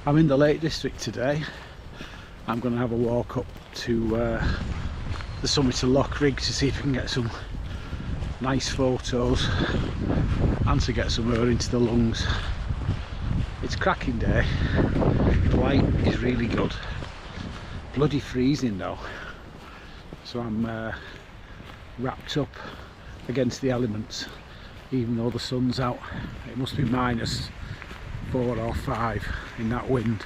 I'm in the Lake District today. I'm going to have a walk up to the summit of Loughrigg to see if we can get some nice photos and to get some air into the lungs. It's a cracking day, the light is really good, bloody freezing though, so I'm wrapped up against the elements even though the sun's out. It must be -4 or 5 in that wind,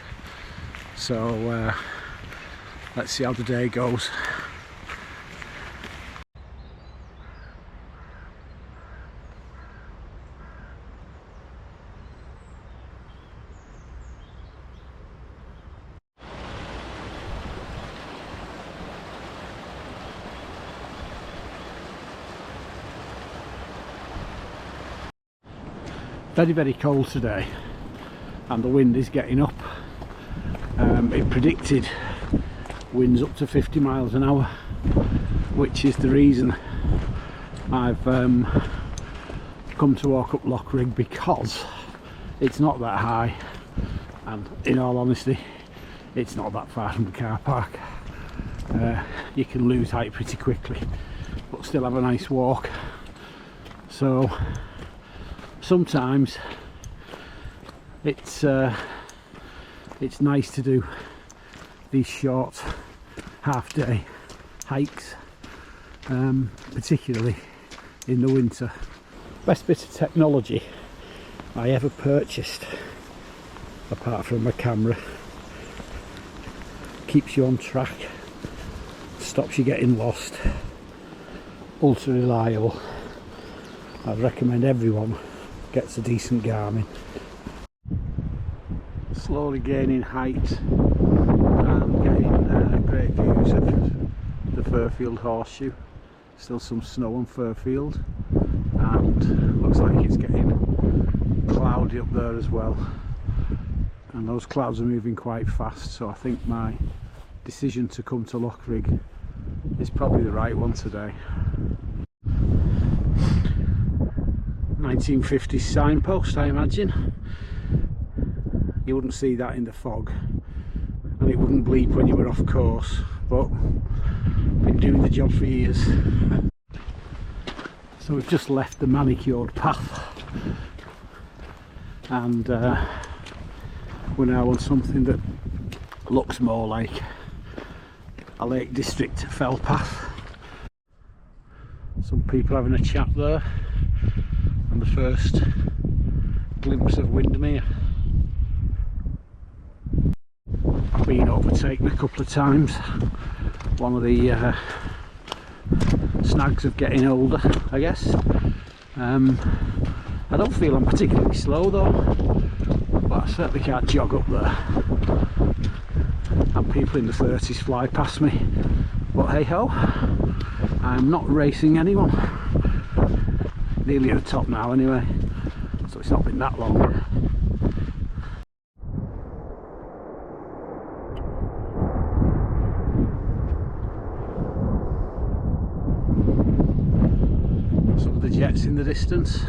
so let's see how the day goes. Very, very cold today and the wind is getting up. It predicted winds up to 50 miles an hour, which is the reason I've come to walk up Loughrigg, because it's not that high and in all honesty it's not that far from the car park. You can lose height pretty quickly but still have a nice walk. So sometimes it's nice to do these short half-day hikes, particularly in the winter. Best bit of technology I ever purchased, apart from my camera. Keeps you on track, stops you getting lost, ultra reliable. I'd recommend everyone gets a decent Garmin. Slowly gaining height and getting great views of the Fairfield Horseshoe. Still some snow on Fairfield and looks like it's getting cloudy up there as well, and those clouds are moving quite fast, so I think my decision to come to Loughrigg is probably the right one today. 1950s signpost, I imagine. You wouldn't see that in the fog and it wouldn't bleep when you were off course, but been doing the job for years. So we've just left the manicured path and we're now on something that looks more like a Lake District fell path. Some people having a chat there, and the first glimpse of Windermere. I've been overtaken a couple of times. One of the snags of getting older, I guess. I don't feel I'm particularly slow though, but I certainly can't jog up there. And people in the 30s fly past me, but hey ho, I'm not racing anyone. Nearly at the top now anyway, so it's not been that long. Some of the jets in the distance.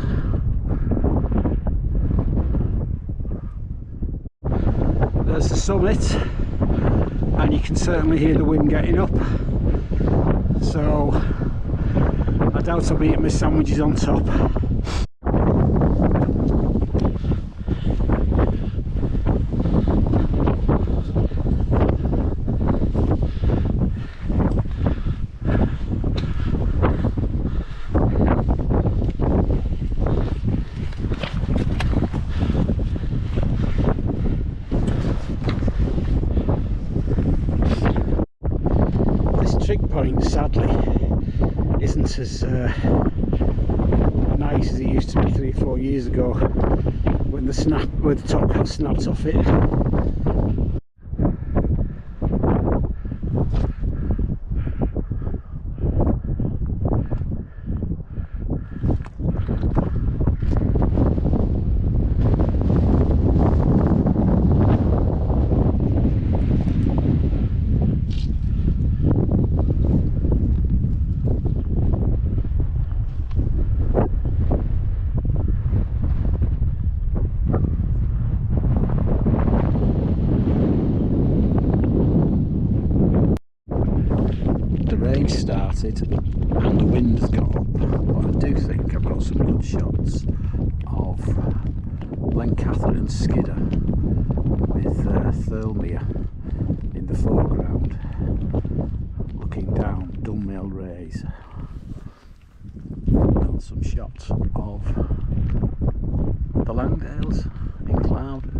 There's the summit, and you can certainly hear the wind getting up, so I doubt I'll be eating my sandwiches on top. Trig point sadly isn't as nice as it used to be 3 or 4 years ago when the top got snapped off it. started and the wind has got up, but I do think I've got some good shots of Blencathra and Skidder with Thirlmere in the foreground, looking down Dunmill Raise, and some shots of the Langdales in cloud.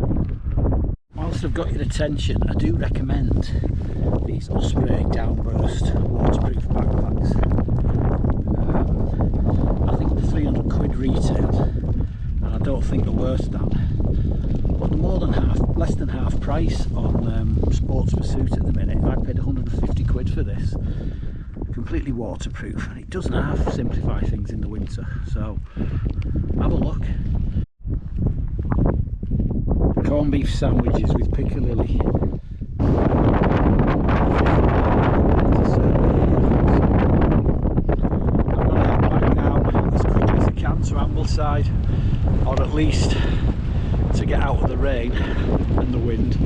Whilst I've got your attention, I do recommend these Osprey downburst waterproof backpacks. I think they're 300 quid retail, and I don't think they're worse than, but they're more than less than half price on Sports Pursuit at the minute. I paid 150 quid for this, completely waterproof, and it doesn't half simplify things in the winter, so have a look. Corned beef sandwiches with piccalilli. I'm going to head back down as quickly as I can to Ambleside, or at least to get out of the rain and the wind.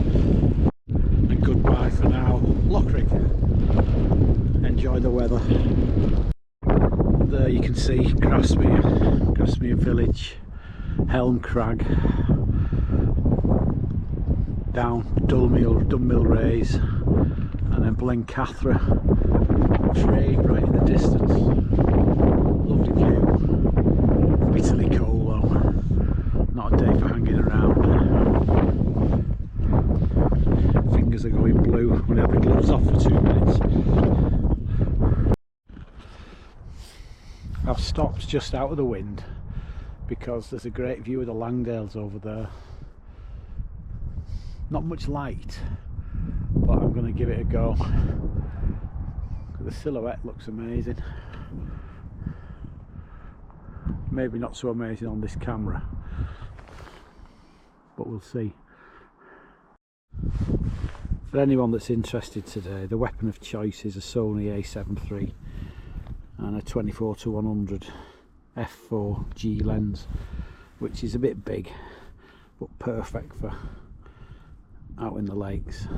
And goodbye for now, Loughrigg. Enjoy the weather. There you can see Grasmere village, Helm Crag, down Dunmill Raise, and then Blencathra Trade right in the distance. Lovely view. Bitterly cold though, not a day for hanging around. Fingers are going blue when I have the gloves off for 2 minutes. I've stopped just out of the wind because there's a great view of the Langdales over there. Not much light, but I'm going to give it a go. The silhouette looks amazing. Maybe not so amazing on this camera, but we'll see. For anyone that's interested today, the weapon of choice is a Sony A7 III and a 24-100 f4G lens, which is a bit big but perfect for out in the lakes.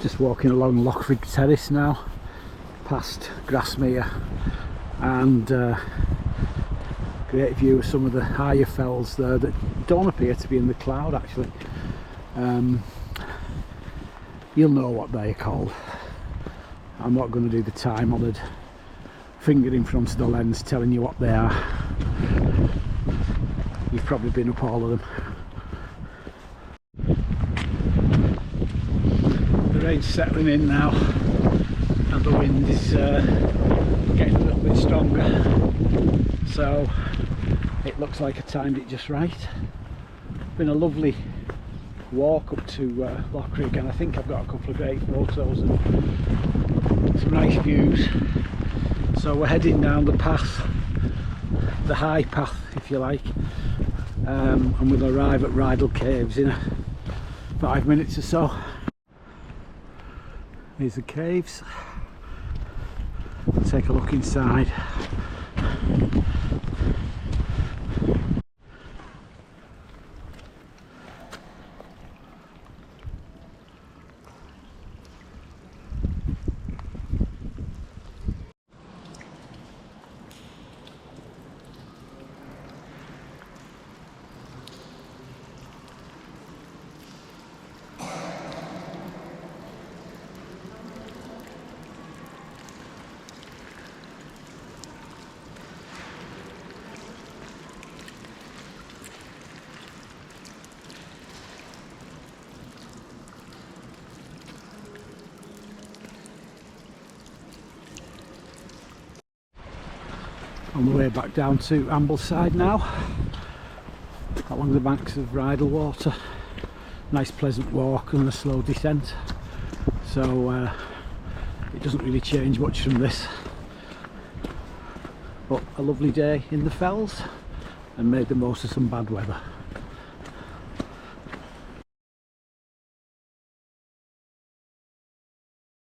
Just walking along Loughrigg Terrace now, past Grasmere, and great view of some of the higher fells there that don't appear to be in the cloud actually. You'll know what they're called. I'm not going to do the time honoured finger in front of the lens telling you what they are. You've probably been up all of them. The rain's settling in now and the wind is getting a little bit stronger, so it looks like I timed it just right. Been a lovely walk up to Loughrigg, and I think I've got a couple of great photos and some nice views. So we're heading down the path, the high path if you like, and we'll arrive at Rydal Caves in 5 minutes or so. Here's the caves. Take a look inside. On the way back down to Ambleside now, along the banks of Rydal water. nice pleasant walk and a slow descent, so it doesn't really change much from this. But a lovely day in the fells, and made the most of some bad weather.